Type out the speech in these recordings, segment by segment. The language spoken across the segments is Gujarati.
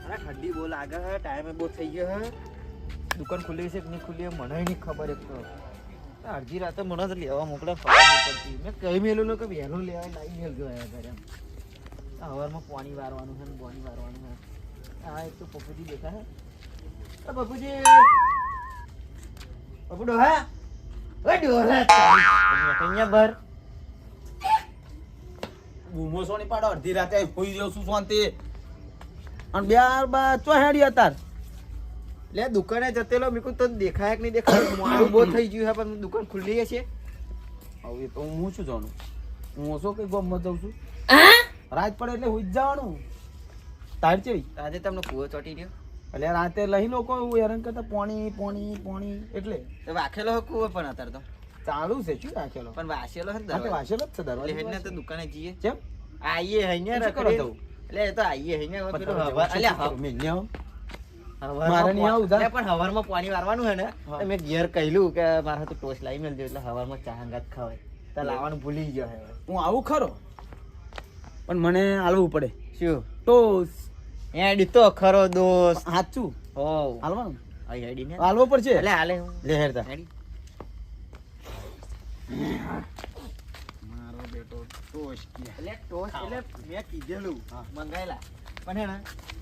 અરે ઠંડી બહુ લાગે હે, ટાઈમે બહુ થઈ ગયો હે. દુકાન ખુલ્લી છે કે નહીં ખુલ્લી મને નહીં ખબર એક તો. અડધી રાતે મને તો લેવા મોકલે ખબર નહીં પડતી. મેં કહી મેલું કે વહેલું લેવા લાવી મેલ ગયો ઘરે એમ. હવારમાં પાણી વારવાનું છે ને પાણી વારવાનું છે. હા એક તો પપ્પુજી દેખા હે. પપ્પુજી પપ્પુ ડોહા ઓય ડોહા અહીંયા બર બૂમો સોની પાડો અડધી રાતે હોઈ રહ્યો છું શાંતિ અને બ્યાર બા ચો હેડી અતાર લે દુકાને જતેલો મીકુ તો દેખાય કે નહીં દેખાય મારું બહુ થઈ ગયું છે પણ દુકાન ખુલ્લી છે. હવે તો હું શું જાણું હું ઓછો કઈ ગમત જાઉં છું રાત પડે એટલે હોઈ જ જવાનું તાર છે આજે તમને કુવો ચોટી રહ્યો એટલે રાતે લઈ લોકો હેરાન કરતા પાણી પાણી પાણી એટલે વાખેલો કુવો પણ અત્યારે તો ચાલુ છે શું રાખેલો પણ વાસેલો છે ને હા તો વાસેલો જ છે દરવાજો એટલે તો દુકાને જઈએ કેમ આઈએ અહીંયા રખડે એટલે એ તો આઈએ અહીંયા પેલો હવા અલ્યા મિલ્યા મારે નહીં આવું જા. પણ હવારમાં પાણી વારવાનું હે ને તો મેં ઘેર કહ્યું કે મારે તો ટોસ્ટ લાવી મેલજો એટલે હવારમાં ચા હંગાત ખવાય તો લાવવાનું ભૂલી ગયો હે હું આવું ખરો પણ મને આલવું પડે શું ટોસ એડી તો ખરો દોસ્ત સાચું હો હાલવાનું આ એડી ને હાલવો પડશે એટલે હાલે હું લે હેરતા એડી મારો બેટો ટોસ એટલે ટોસ્ટ એટલે મેં કીધેલું મંગાયેલા પણ હે ને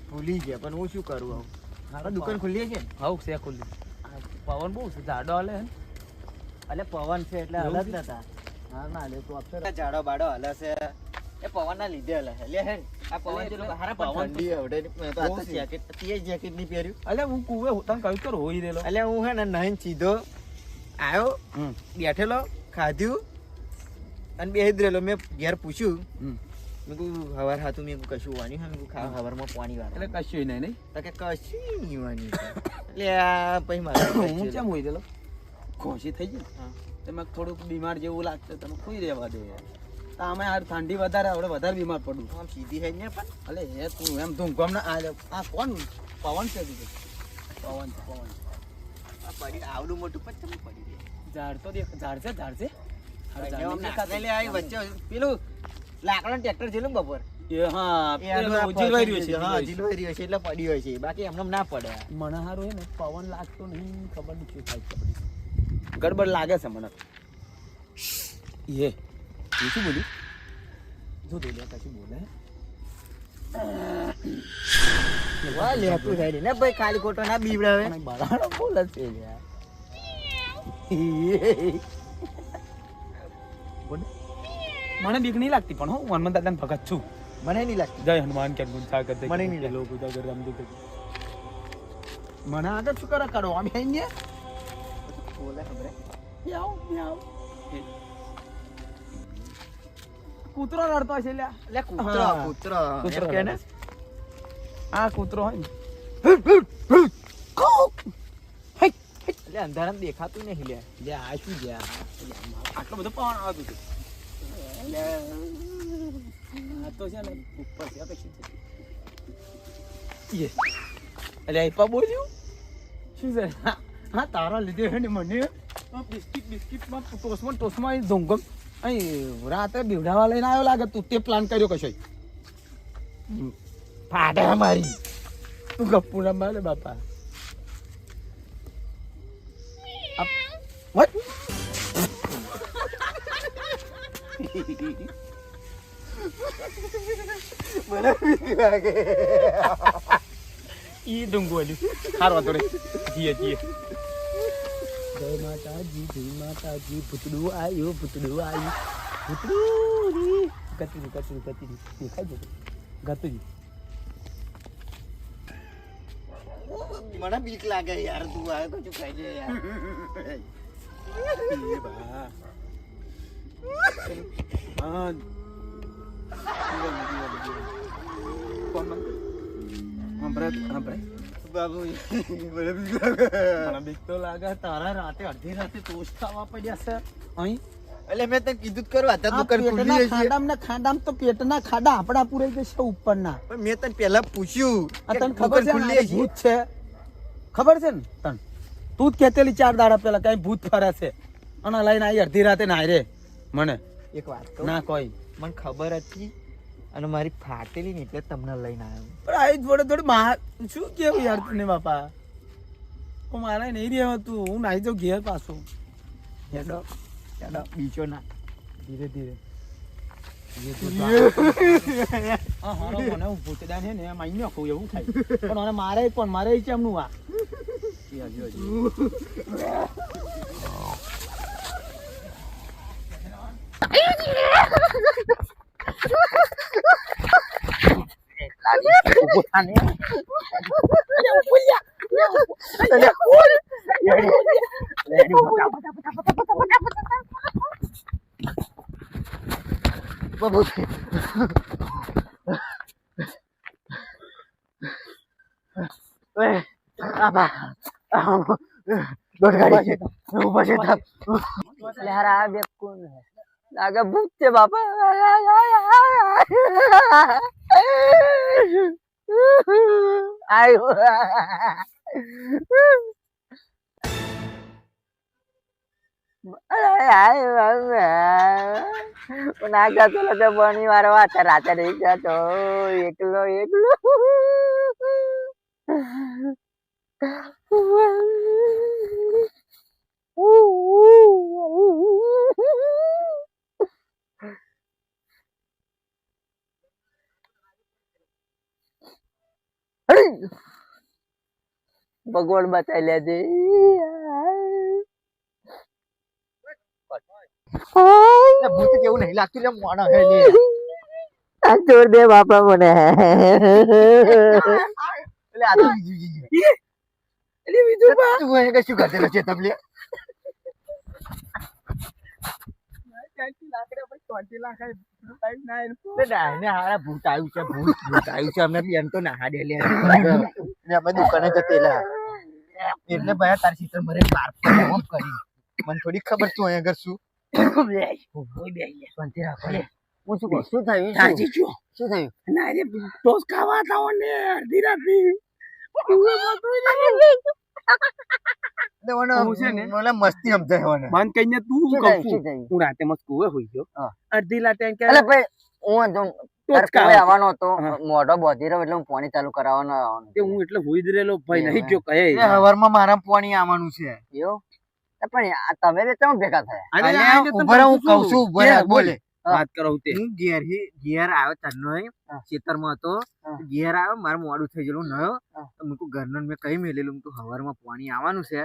ભૂલી ગયા પણ હું શું કરું આવું હારો દુકાન ખુલ્લી છે ને હાઉ છે ખુલ્લી પવન બહુ છે જાડો હાલે હે એટલે પવન છે એટલે એવું હલત છે? નતા હા ના લે તો આપશે ઝાડો બાડો હલે છે એ પવન ના લીધે હલે છે લે હે આ પવન એટલે છે હારા પવન પવન ઠંડી આવડે મેં તો આ બહુ તો છે. જેકેટ તે જેકેટ નહીં પહેર્યું અલે હું કુવે તને કહ્યું તો હોઈ રેલો એટલે હું હે ને નહીને સીધો આવ્યો હમ બેઠેલો ખાધ્યું અને બેહી જ રહેલો મેં ઘેર પૂછ્યું હમ મેં કહું હવાર હાથું મેં કીધું કશું વાની હે મેં કીધું હવારમાં પાણી વાર એટલે કશું નહીં નહીં તો કે કશું નહીં વાની એટલે આ પછી મારે હું કેમ હોઈ રેલો ખોશી થઈ ગઈ હા. તો મેં થોડુંક બીમાર જેવું લાગશે તમે ખોઈ રહેવા દે તો અમે આ ઠંડી વધારે આવડે વધારે બીમાર પડું આમ સીધી હે ને પણ અલે હે તું એમ ધૂમધામ ના આ કોણ પવન છે બીજું પવન છે, પવન આ પડી આવડું મોટું પણ તમે પડી ગઈ ઝાડ તો દેખ ઝાડ છે ઝાડ છે અરે ઝાડ આમ નહીં નાખેલી દેખાતું. આવી વચ્ચે પેલું લાકડાનું ટ્રેક્ટર છે ને બપોર એ હા એ આનું આ જીલવાઈ રહ્યું છે હા જીલવાઈ જીલવાઈ રહ્યો છે એટલે પડી હોય છે બાકી એમને ના પડે મને હારું હે ને પવન લાગતો નહીં ખબર નહીં શું થાય છે ગડબડ લાગે છે મને એ શું બોલ્યું જો દે લે કશું બોલે વાહ લેતું થાય ને ભાઈ ખાલી ખોટો ના બીવડાવે પણ બરાબર બોલે છે યાર બોલ. મને બીક નહીં લાગતી પણ હું હનુમાન દાદાને ભગત છું મને નહીં લાગતું જય હનુમાન કે ગુંજા કરતે મને નહીં લોકો ઉજાગર રામદેવ કરતે મને આગળ શું કરે કરો અમે અહીંયા બોલે ખબર મ્યાઉ મ્યાઉ કૂતરો રડતો છે લ્યા એટલે કૂતરો હા. કૂતરો કૂતરો એમ કે ને રડે છે. આ કૂતરો હોય ને એટલે અંધારામાં દેખાતું નહીં લે લે આ શું લે આટલો બધો પવન આવતું હતું આ તો છે ને ઉપર છે અપેક્ષિત છે એટલે આઈપા બોલ્યું શું છે હા તારા લીધે છે ને મને બિસ્કિટમાં ટોસમાં ધોંગમ અહીં રાતે બીવડાવા લઈને આવ્યો લાગે તું તે પ્લાન કર્યો કશો ફાટા મારી તું ગપ્પુ ના મારે બાપા What? મને બીક લાગે ઈ ડુંગોલી હારો તો રે જીએ જીએ જય માતાજી ભૂતડું આવ્યું ભૂતડું કચરી દેખાય છે ગતુરી મને બીક લાગે યાર તું આવે તો ચૂપ થઈ જાય યાર બાબુ મને બીક લાગે બીક તો લાગે તારા રાતે અડધી રાતે ટોસ્ટ ખાવા પડ્યા છે અહીં એટલે મેં તને કીધું જ કરવા હતા આ દુકાન ખુલ્લી પેટના હશે ખાડામાં ને ખાડામાં તો પેટના ખાડા આપડા પૂરાઈ જશે ઉપરના પણ મેં તને પહેલા પૂછ્યું આ કે તને ખબર દુકાન છે ને ખુલ્લી આ હશે ભૂત છે ખબર છે ને તને તું જ કહેતેલી 4 દાડા પેલા કઈ ભૂત ફરે છે અને લઈને આવી અડધી રાતે નાય રે મને એક વાત કહું ના કોઈ મને ખબર હતી અને મારી ફાટેલી ને એટલે તમને લઈને આવ્યો. પણ આ થોડે શું કેવું યાર તને બાપા, હું મારા નહીં રહેવા તું, હું નાહી જાઉં ઘેર પાછો. હેડો બીજો ના ધીરે ધીરે મને હું ભૂતડા છે ને એમ આઈ નાખું એવું થાય. પણ મને મારે ચેમનું આ લાગે ભૂત છે બાપા. ના જતો તો બની વાર વાત રાતે રહી જતો એકલો ભગવાન બચાવી લેજે. ભૂત જેવું નહીં લાગતું લે મોણા હે લે આ છોડ દે બાપા મને. એટલે આ તો બીજું તું અહીં કશું કરતેલો છે તમને ભૂત આવ્યું છે અમે બેન તો ના હાડે લે અમે દુકાને જતેલા એટલે ભાઈ તારી સીતર મરે બાર કરી મને થોડી ખબર તું અહીંયા આગળ શું શું થયું? શું થયું? ટોસ ખાવા હતા ને અડધી રાતે મસ્તી સમજાય મન કહીને તું શું થયું? હું રાતે મસ્ત કુવે હોઈ ગયો અડધી રાતે હું આવવાનો હતો, મોઢો બોધી રહ્યો એટલે હું પાણી ચાલુ કરાવવાનો હું એટલે હોઈ જ રહેલો ભાઈ નહીં જો કહે હવારમાં મારા પાણી આવવાનું છે એવું. પણ તમે બે કેમ ભેગા થયા? હું કઉ છું બોલે વાત કરો તે હું ઘેર આવ્યો તન્નો ખેતરમાં હતો. ઘેર આવ્યો મારે મોડું થઈ ગયેલું નયો મેં ઘરનો મેં કઈ મેલેલું તું હવારમાં પાણી આવવાનું છે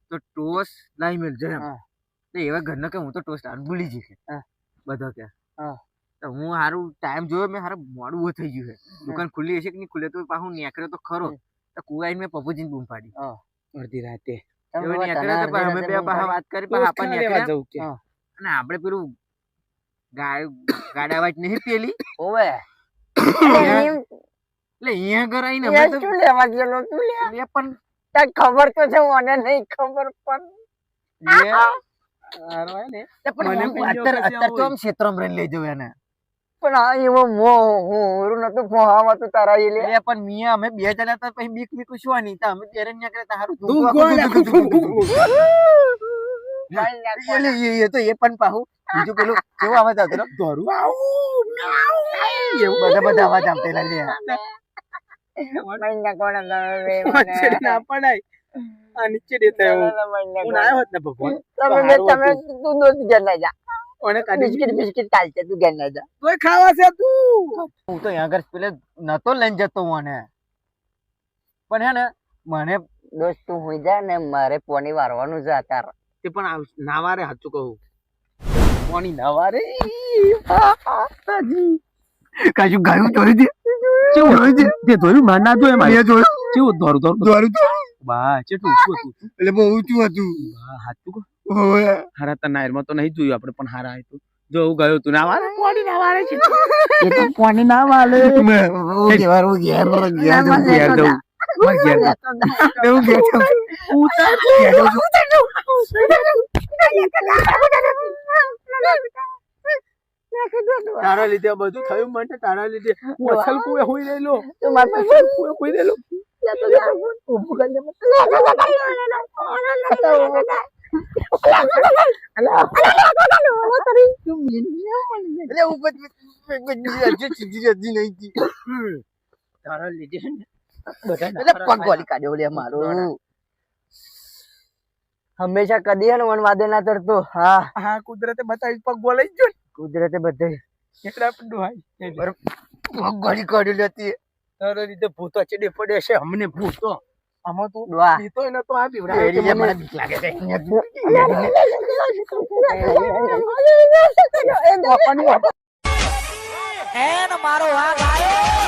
તો ટોસ લાઈ મેલજો એમ. તો એવા ઘરનો કે હું તો ટોસ ભૂલી જઈશ બધો કે તો હું સારું ટાઈમ જોયો મેં સારું મોડું થઈ ગયું છે. દુકાન ખુલ્લી હશે કે નહીં ખુલે તો પાછું નીકળ્યો તો ખરો તો કુવાઈ મેં પપ્પુજીને બૂમ પાડી અડધી રાતે વાત કરી અને આપડે પેલું ગાડા વાચ નહીં પેલી ઓવે એટલે અહીંયા ઘર આવીને અમે તો શું લેવા ગયેલો તું લે? પણ તને ખબર તો છે, મને નહીં ખબર પણ અત્યારે તો આમ ક્ષેત્રમાં રહીને લઈ જવું એને. પણ આ એવો મોરું નતું ફોહાવાતું તારા એ લે. પણ મિયા અમે બે જણા હતા પછી બીક બીક શું નહીં તો અમે ત્યારે નીકળે તારું એ તો એ પણ પાહું બીજું પેલું કેવું અવાજ આવતો ધોરું એવું બધા અવાજ આવતા લે. મહિના કોણ ના પડાય આ નીચે દેતા હું આવ્યો હોત ને ભગવાન તમે તું દોસ્ત ઘેર લઈ જા. ઓને કાઢી બિસ્કિટ ચાલશે, તું ઘેર લઈ જા. તોય ખાવા છે તું. હું તો અહીંયા આગળ પેલે નતો લઈને જતો મને પણ હે ને મને દોસ્ત તું હોઈ જા ને મારે પોણી વારવાનું છે અત્યારે. તે પણ નાવારે સાચું કહું પાણી નાવારે કાજુ ગાયું જોઈ દે તે ધોર્યું માર ના જોય મારે જોયું કેવું ધોરું બા ચેટલું ઊંચું હતું એટલે બહુ ઊંચું હતું. સાચું કહું હારા તને નાયરમાં તો નહીં જોયું આપણે પણ હારા હતું જો હું ગયો તું નાવારે પાણી નાવારે છે એ તો પાણી ના વાલે તારા લીધે બધું થયું મને તારા લીધે હું અસલ કુએ હોઈ રહેલો હોઈ રહેલો તારા લીધે છે ને હંમેશા કદી હે ને વન વાદે ના ચડતો. હા, હા કુદરતે બતાવી પગ બોલાઈ ગયો ને કુદરતે બધે એટલે આપણે ડોહાઈ ભગવાડી કાઢી લેતી. તારા લીધે ભૂતો ચડે પડે છે અમને ભૂતો આમાં તું વાહ. પીતો ને તો આ બીવડાવે કે મને મને બીક લાગે છે. બાપાની વાત મારો વાઘ આવ્યો